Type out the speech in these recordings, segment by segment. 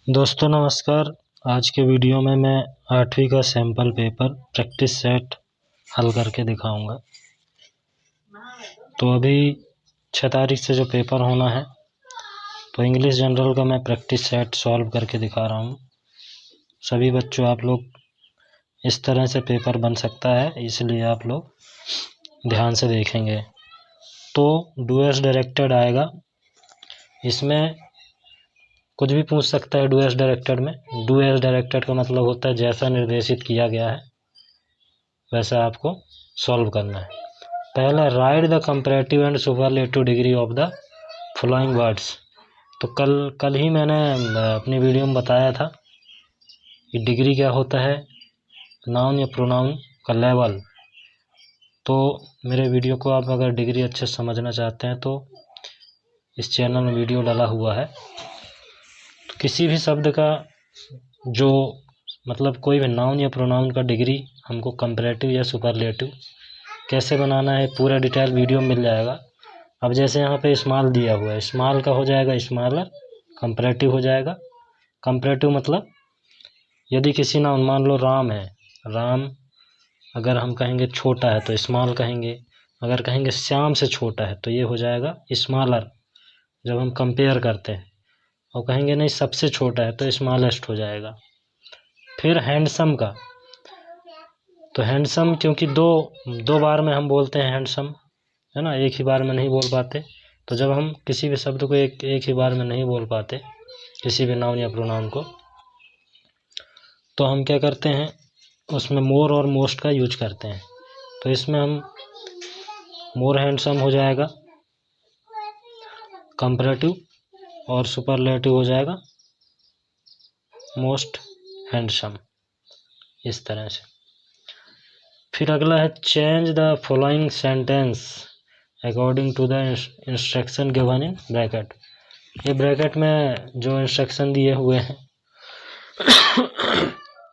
दोस्तों नमस्कार। आज के वीडियो में मैं 8वीं का सैम्पल पेपर प्रैक्टिस सेट हल करके दिखाऊंगा। तो अभी 6 तारीख से जो पेपर होना है, तो इंग्लिश जनरल का मैं प्रैक्टिस सेट सॉल्व करके दिखा रहा हूँ। सभी बच्चों, आप लोग इस तरह से पेपर बन सकता है, इसलिए आप लोग ध्यान से देखेंगे। तो डू एज डायरेक्टेड आएगा, इसमें कुछ भी पूछ सकता है। डू एज डायरेक्टेड में डू एज डायरेक्टेड का मतलब होता है जैसा निर्देशित किया गया है वैसा आपको सॉल्व करना है। पहला, right the comparative and superlative degree of the following words. तो कल ही मैंने अपनी वीडियो में बताया था कि डिग्री क्या होता है, नाउन या प्रोनाउन का लेवल। तो मेरे वीडियो को आप अगर डिग्री अच्छे से समझना चाहते हैं तो इस चैनल में वीडियो डाला हुआ है। तो किसी भी शब्द का जो मतलब कोई भी नाउन या प्रोनाउन का डिग्री हमको कंपैरेटिव या सुपरलेटिव कैसे बनाना है, पूरा डिटेल वीडियो में मिल जाएगा। अब जैसे यहाँ पे स्मॉल दिया हुआ है, स्मॉल का हो जाएगा स्मॉलर, कंपैरेटिव हो जाएगा। कंपैरेटिव मतलब यदि किसी नाउन, मान लो राम है, राम अगर हम कहेंगे छोटा है तो स्मॉल कहेंगे। अगर कहेंगे श्याम से छोटा है तो ये हो जाएगा स्मॉलर जब हम कंपेयर करते हैं। और कहेंगे नहीं सबसे छोटा है तो स्मॉलेस्ट हो जाएगा। फिर हैंडसम का, तो हैंडसम क्योंकि दो बार में हम बोलते हैं हैंडसम, है ना, एक ही बार में नहीं बोल पाते। तो जब हम किसी भी शब्द को एक ही बार में नहीं बोल पाते, किसी भी नाउन या प्रोनाउन को, तो हम क्या करते हैं, उसमें मोर और मोस्ट का यूज करते हैं। तो इसमें हम मोर हैंडसम हो जाएगा कंपैरेटिव, और सुपरलेटिव हो जाएगा मोस्ट हैंडसम, इस तरह से। फिर अगला है change the following sentence according to the instruction given in bracket. ये ब्रैकेट में जो इंस्ट्रक्शन दिए हुए हैं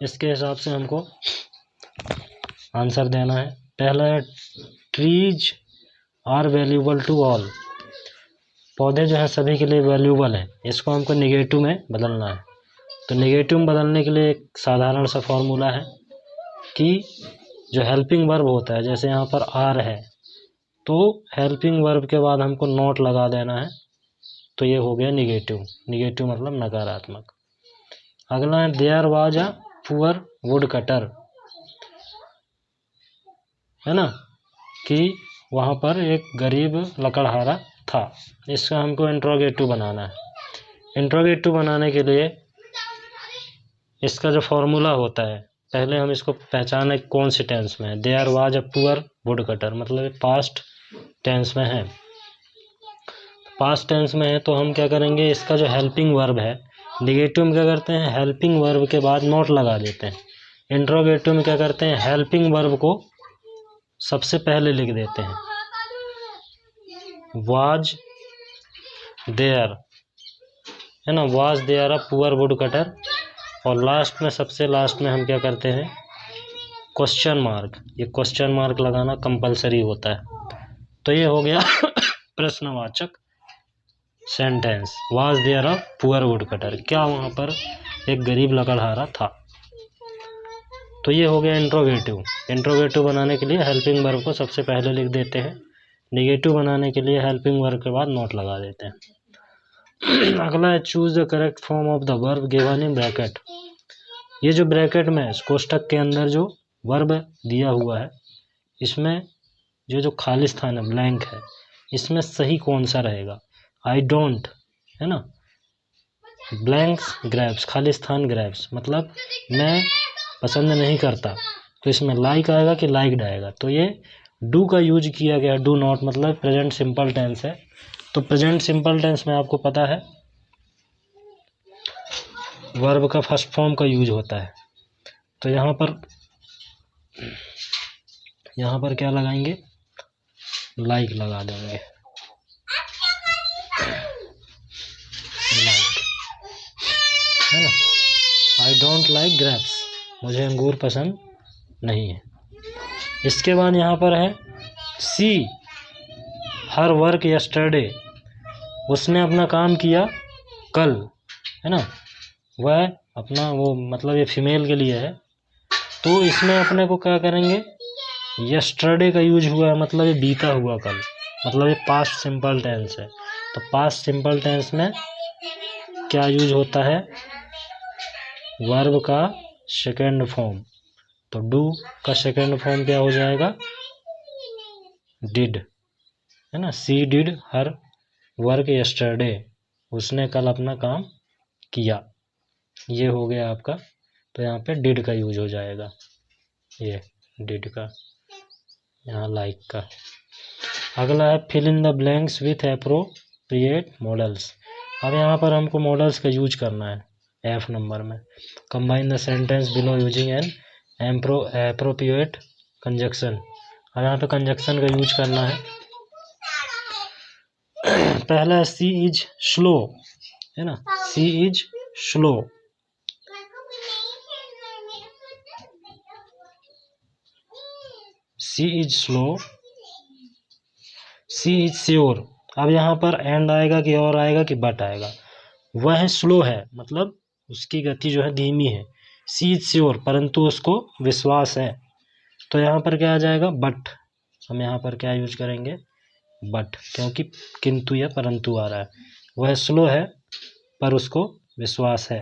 इसके हिसाब से हमको आंसर देना है। पहला है trees are valuable to all. पौधे जो है सभी के लिए वैल्यूबल है, इसको हमको निगेटिव में बदलना है। तो निगेटिव में बदलने के लिए एक साधारण सा फॉर्मूला है कि जो हेल्पिंग वर्ब होता है, जैसे यहाँ पर आर है तो हेल्पिंग वर्ब के बाद हमको नॉट लगा देना है, तो ये हो गया निगेटिव। निगेटिव मतलब नकारात्मक। अगला है there was a poor wood cutter, है ना, कि वहाँ पर एक गरीब लकड़हारा था। इसका हमको इंट्रोगेटिव बनाना है। इंट्रोगेटिव बनाने के लिए इसका जो फॉर्मूला होता है, पहले हम इसको पहचाने कौन से टेंस में है। There was a poor wood cutter मतलब पास्ट टेंस में है। पास्ट टेंस में है तो हम क्या करेंगे, इसका जो हेल्पिंग वर्ब है, निगेटिव में क्या करते हैं, हेल्पिंग वर्ब के बाद नॉट लगा देते हैं। इंट्रोगेटिव में क्या करते हैं, हेल्पिंग वर्ब को सबसे पहले लिख देते हैं, वाज देयर, है ना, was there a poor wood cutter. और लास्ट में, सबसे लास्ट में हम क्या करते हैं, क्वेश्चन मार्क। ये क्वेश्चन मार्क लगाना कंपलसरी होता है। तो ये हो गया प्रश्नवाचक sentence. Was there a poor wood cutter, क्या वहाँ पर एक गरीब लकड़हारा था। तो ये हो गया इंट्रोगेटिव। इंट्रोगेटिव बनाने के लिए हेल्पिंग वर्ब को सबसे पहले लिख देते हैं, निगेटिव बनाने के लिए हेल्पिंग वर्ब के बाद नॉट लगा देते हैं। अगला है choose the correct form of the verb given in bracket. ये जो ब्रैकेट में कोष्ठक के अंदर जो वर्ब दिया हुआ है, इसमें जो खाली स्थान है, ब्लैंक है, इसमें सही कौन सा रहेगा। आई डोंट, है ना, ब्लैंक्स ग्रैब्स, खाली स्थान ग्रैब्स मतलब मैं पसंद नहीं करता। तो इसमें लाइक आएगा कि लाइक्ड आएगा। तो ये डू का यूज किया गया, डू नॉट मतलब प्रेजेंट सिंपल टेंस है। तो प्रेजेंट सिंपल टेंस में आपको पता है वर्ब का फर्स्ट फॉर्म का यूज होता है। तो यहाँ पर क्या लगाएंगे, लाइक लगा देंगे, लाइक, है ना। आई डोंट लाइक ग्रेप्स, मुझे अंगूर पसंद नहीं है। इसके बाद यहाँ पर है सी हर वर्क यस्टरडे, उसने अपना काम किया कल, है ना। वह अपना वो मतलब ये फीमेल के लिए है, तो इसमें अपने को क्या करेंगे, यस्टरडे का यूज हुआ है, मतलब ये बीता हुआ कल, मतलब ये पास्ट सिंपल टेंस है। तो पास्ट सिंपल टेंस में क्या यूज होता है, वर्ब का सेकेंड फॉर्म। तो डू का सेकेंड फॉर्म क्या हो जाएगा, डिड, है ना। सी डिड हर वर्क यस्टरडे, उसने कल अपना काम किया, ये हो गया आपका। तो यहाँ पे डिड का यूज हो जाएगा, ये डिड का, यहाँ लाइक का। अगला है fill in the blanks with appropriate modals. अब यहाँ पर हमको मॉडल्स का यूज करना है एफ नंबर में। Combine the sentence below using an appropriate conjunction. अब यहाँ पे कंजक्शन का यूज करना है। पहला है सी इज स्लो, है ना, she is slow. She is slow, she is sure. अब यहाँ पर एंड आएगा कि और आएगा कि बट आएगा। वह स्लो है, मतलब उसकी गति जो है धीमी है। सी इज श्योर, परंतु उसको विश्वास है। तो यहाँ पर क्या आ जाएगा, बट। हम यहाँ पर क्या यूज करेंगे, बट, क्योंकि किंतु या परंतु आ रहा है। वह स्लो है पर उसको विश्वास है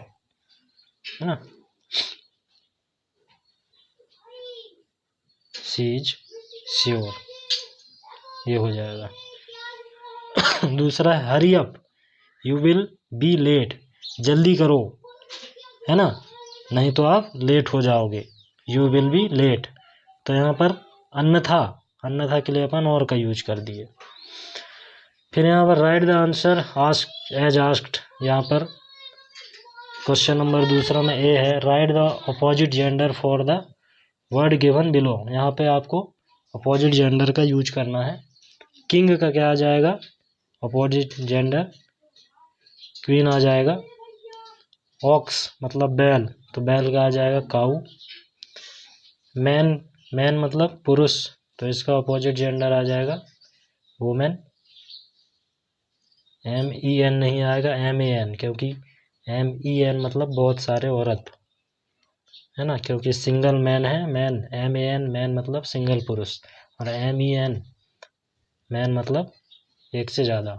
ना। सी इज श्योर, ये हो जाएगा। दूसरा है hurry up, you will be late. जल्दी करो, है ना, नहीं तो आप लेट हो जाओगे। You will be late. तो यहाँ पर अन्यथा, अन्यथा के लिए अपन और का यूज कर दिए। फिर यहाँ पर write the answer ask as asked. यहाँ पर क्वेश्चन नंबर दूसरा में ए है, write the opposite gender for the word given below. यहाँ पे आपको अपोजिट जेंडर का यूज करना है। किंग का क्या आ जाएगा, अपोजिट जेंडर क्वीन आ जाएगा। ऑक्स मतलब बैल, तो बैल का आ जाएगा काऊ। मैन, मैन मतलब पुरुष, तो इसका अपोजिट जेंडर आ जाएगा वुमेन। MEN नहीं आएगा, MAN, क्योंकि MEN मतलब बहुत सारे औरत, है ना, क्योंकि सिंगल मैन है मैन। MAN मैन मतलब सिंगल पुरुष, और MEN मैन मतलब एक से ज़्यादा,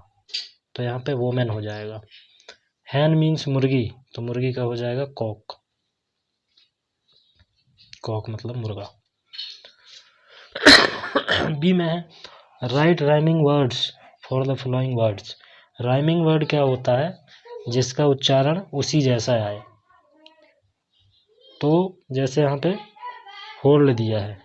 तो यहाँ पे वोमेन हो जाएगा। हैन मीन्स मुर्गी, तो मुर्गी का हो जाएगा कॉक, कॉक मतलब मुर्गा। बी में है right rhyming words for the following words. Rhyming word क्या होता है, जिसका उच्चारण उसी जैसा आए। तो जैसे यहाँ पे होल्ड दिया है,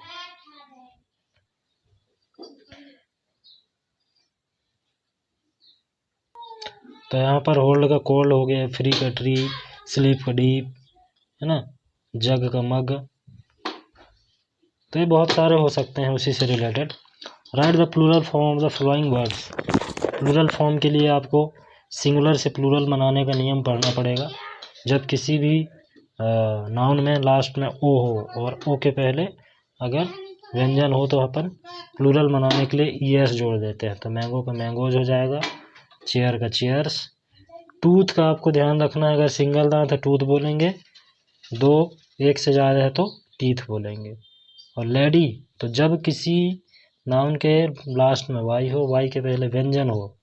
तो यहाँ पर होल्ड का कोल्ड हो गया, फ्री का ट्री, स्लीप का डीप, है ना, जग का मग। तो ये बहुत सारे हो सकते हैं उसी से related. Write the plural form of the following words. Plural form के लिए आपको सिंगुलर से प्लूरल बनाने का नियम पढ़ना पड़ेगा। जब किसी भी नाउन में लास्ट में ओ हो और ओ के पहले अगर व्यंजन हो, तो अपन प्लूरल बनाने के लिए ES जोड़ देते हैं। तो मैंगो का मैंगोज हो जाएगा, चेयर का चेयर्स। टूथ का आपको ध्यान रखना है, अगर सिंगल दांत है टूथ बोलेंगे, दो एक से ज़्यादा है तो टीथ बोलेंगे। और लेडी, तो जब किसी नाउन के लास्ट में वाई हो, वाई के पहले व्यंजन हो,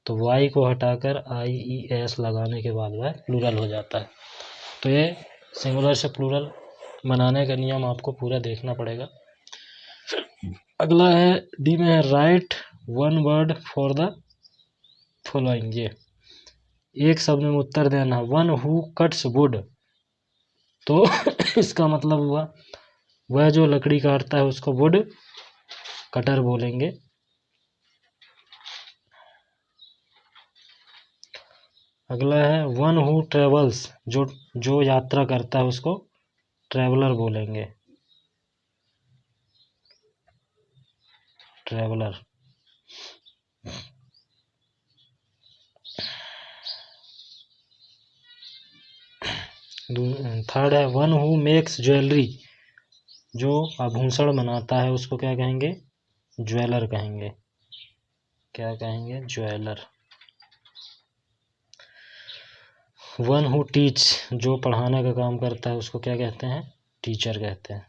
तो वाई को हटाकर IES लगाने के बाद वह प्लूरल हो जाता है। तो ये सिंगुलर से प्लूरल बनाने का नियम आपको पूरा देखना पड़ेगा। अगला है डी में है right one word for the following. ये एक शब्द में उत्तर देना। वन हु कट्स वुड, तो इसका मतलब हुआ वह जो लकड़ी काटता है उसको वुड कटर बोलेंगे। अगला है वन हु ट्रेवल्स, जो यात्रा करता है उसको ट्रेवलर बोलेंगे, ट्रेवलर। थर्ड है वन हु मेक्स ज्वेलरी, जो आभूषण बनाता है उसको क्या कहेंगे, ज्वेलर कहेंगे। क्या कहेंगे, ज्वेलर। वन हु टीच, जो पढ़ाने का काम करता है उसको क्या कहते हैं? टीचर कहते हैं।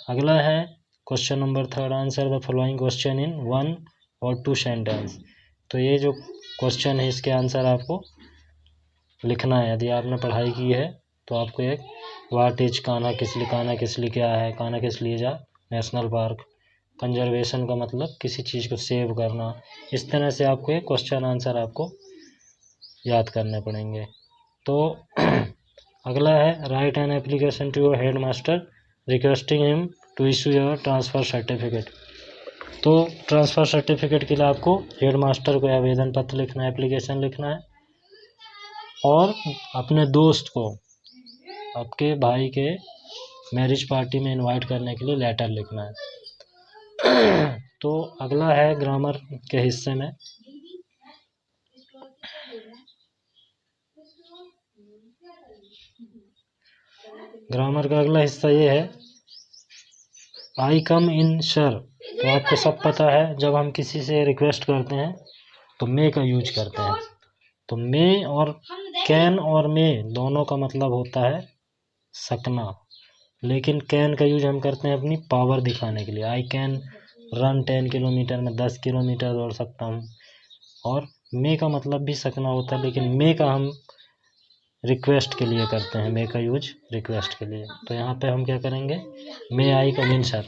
अगला है question number 3, answer the following question in 1 और 2 सेंटेंस। तो ये जो क्वेश्चन है इसके आंसर आपको लिखना है। यदि आपने पढ़ाई की है तो आपको एक व्हाट इज कान्हा किसली, कान्हा किसली क्या है, कान्हा किसलिए जा नेशनल पार्क, कंजर्वेशन का मतलब किसी चीज़ को सेव करना। इस तरह से आपको एक क्वेश्चन आंसर आपको याद करने पड़ेंगे। तो अगला है write an application to your head master requesting him to issue your transfer certificate. तो ट्रांसफ़र सर्टिफिकेट के लिए आपको हेड मास्टर को आवेदन पत्र लिखना है, एप्लीकेशन लिखना है, और अपने दोस्त को आपके भाई के मैरिज पार्टी में इनवाइट करने के लिए लेटर लिखना है। तो अगला है ग्रामर के हिस्से में। ग्रामर का अगला हिस्सा ये है आई कम इन सर। तो आपको सब पता है जब हम किसी से रिक्वेस्ट करते हैं तो मे का यूज करते हैं। तो मे और कैन और मे दोनों का मतलब होता है सकना, लेकिन कैन का यूज हम करते हैं अपनी पावर दिखाने के लिए। आई कैन रन 10 किलोमीटर, में 10 किलोमीटर दौड़ सकता हूँ। और मे का मतलब भी सकना होता है, लेकिन मे का हम रिक्वेस्ट के लिए करते हैं, मे का यूज रिक्वेस्ट के लिए। तो यहाँ पे हम क्या करेंगे, मे आई कम इन सर।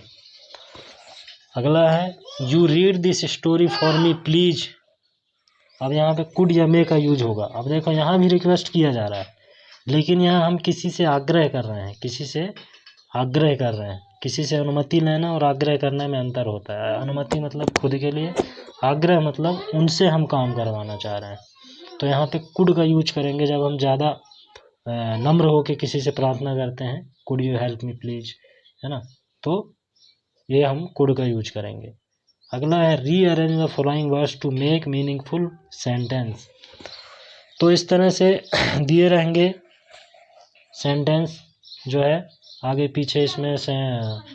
अगला है you read this story for me please. अब यहाँ पे कुड या मे का यूज होगा। अब देखो यहाँ भी रिक्वेस्ट किया जा रहा है, लेकिन यहाँ हम किसी से आग्रह कर रहे हैं, किसी से आग्रह कर रहे हैं। किसी से अनुमति लेना और आग्रह करने में अंतर होता है। अनुमति मतलब खुद के लिए, आग्रह मतलब उनसे हम काम करवाना चाह रहे हैं। तो यहाँ पे कुड का यूज करेंगे जब हम ज़्यादा नम्र होकर किसी से प्रार्थना करते हैं, could you help me please, है ना। तो ये हम कुड का यूज करेंगे। अगला है rearrange the following words to make meaningful sentence. तो इस तरह से दिए रहेंगे सेंटेंस जो है आगे पीछे, इसमें से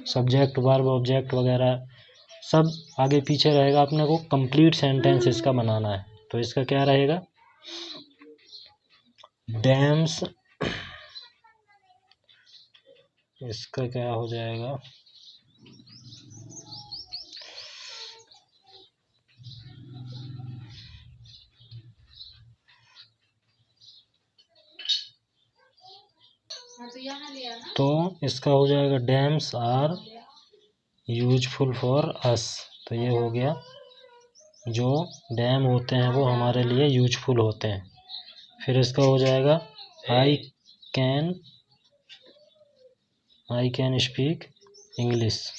सब्जेक्ट वर्ब ऑब्जेक्ट वगैरह सब आगे पीछे रहेगा। अपने को कंप्लीट सेंटेंस इसका बनाना है। तो इसका क्या रहेगा, डैम्स, इसका क्या हो जाएगा, तो इसका हो जाएगा dams are useful for us. तो ये हो गया, जो डैम होते हैं वो हमारे लिए यूजफुल होते हैं। फिर इसका हो जाएगा आई कैन स्पीक इंग्लिश।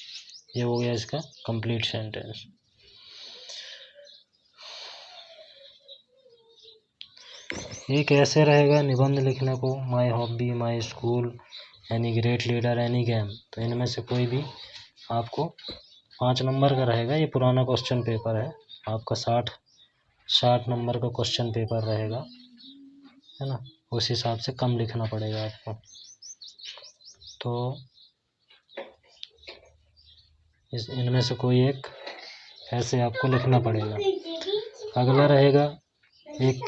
ये हो गया इसका कंप्लीट सेंटेंस। ये कैसे रहेगा निबंध लिखने को, my hobby, my school, any great leader, any game. तो इनमें से कोई भी आपको 5 नंबर का रहेगा। ये पुराना क्वेश्चन पेपर है आपका, 60 नंबर का क्वेश्चन पेपर रहेगा, है ना। उस हिसाब से कम लिखना पड़ेगा आपको। तो इनमें से कोई एक ऐसे आपको लिखना पड़ेगा। अगला रहेगा एक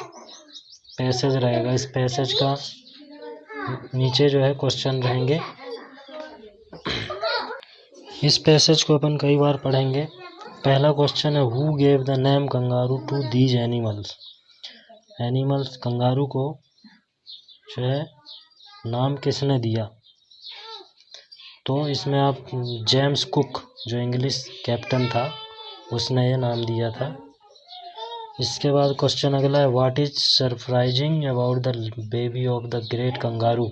पैसेज रहेगा। इस पैसेज का नीचे जो है क्वेश्चन रहेंगे। इस पैसेज को अपन कई बार पढ़ेंगे। पहला क्वेश्चन है who gave the name kangaroo to these animals. Animals kangaroo को जो है नाम किसने दिया। तो इसमें आप जेम्स कुक जो इंग्लिश कैप्टन था उसने ये नाम दिया था। इसके बाद क्वेश्चन अगला है what is surprising about the baby of the great kangaroo.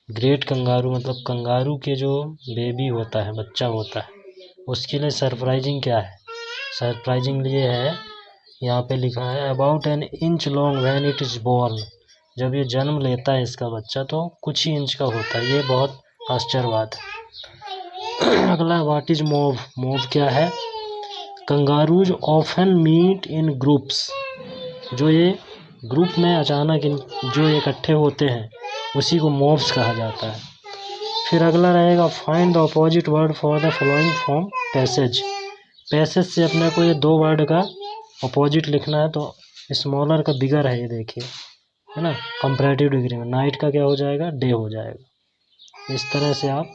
Great kangaroo मतलब कंगारू के जो बेबी होता है, बच्चा होता है, उसके लिए सरप्राइजिंग क्या है। सरप्राइजिंग ये है, यहाँ पे लिखा है about an inch long when it is born. जब ये जन्म लेता है इसका बच्चा तो कुछ ही इंच का होता है। ये बहुत आश्चर्य बात है। अगला व्हाट इज मोव। मोव क्या है, kangaroos often meet in groups. जो ये ग्रुप में अचानक जो इकट्ठे होते हैं उसी को मोव्स कहा जाता है। फिर अगला रहेगा find the opposite word for the following from passage. Passage से अपने को ये 2 वर्ड का अपोजिट लिखना है। तो स्मॉलर का बिगर है, ये देखिए है ना। कंपैरेटिव डिग्री में नाइट का क्या हो जाएगा, डे हो जाएगा। इस तरह से आप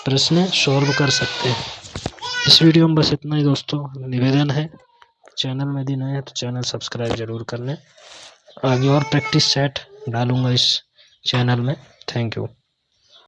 प्रश्न सॉल्व कर सकते हैं। इस वीडियो में बस इतना ही दोस्तों। निवेदन है, चैनल में यदि नए हैं तो चैनल सब्सक्राइब जरूर कर लें। आगे और प्रैक्टिस सेट डालूंगा इस चैनल में। Thank you.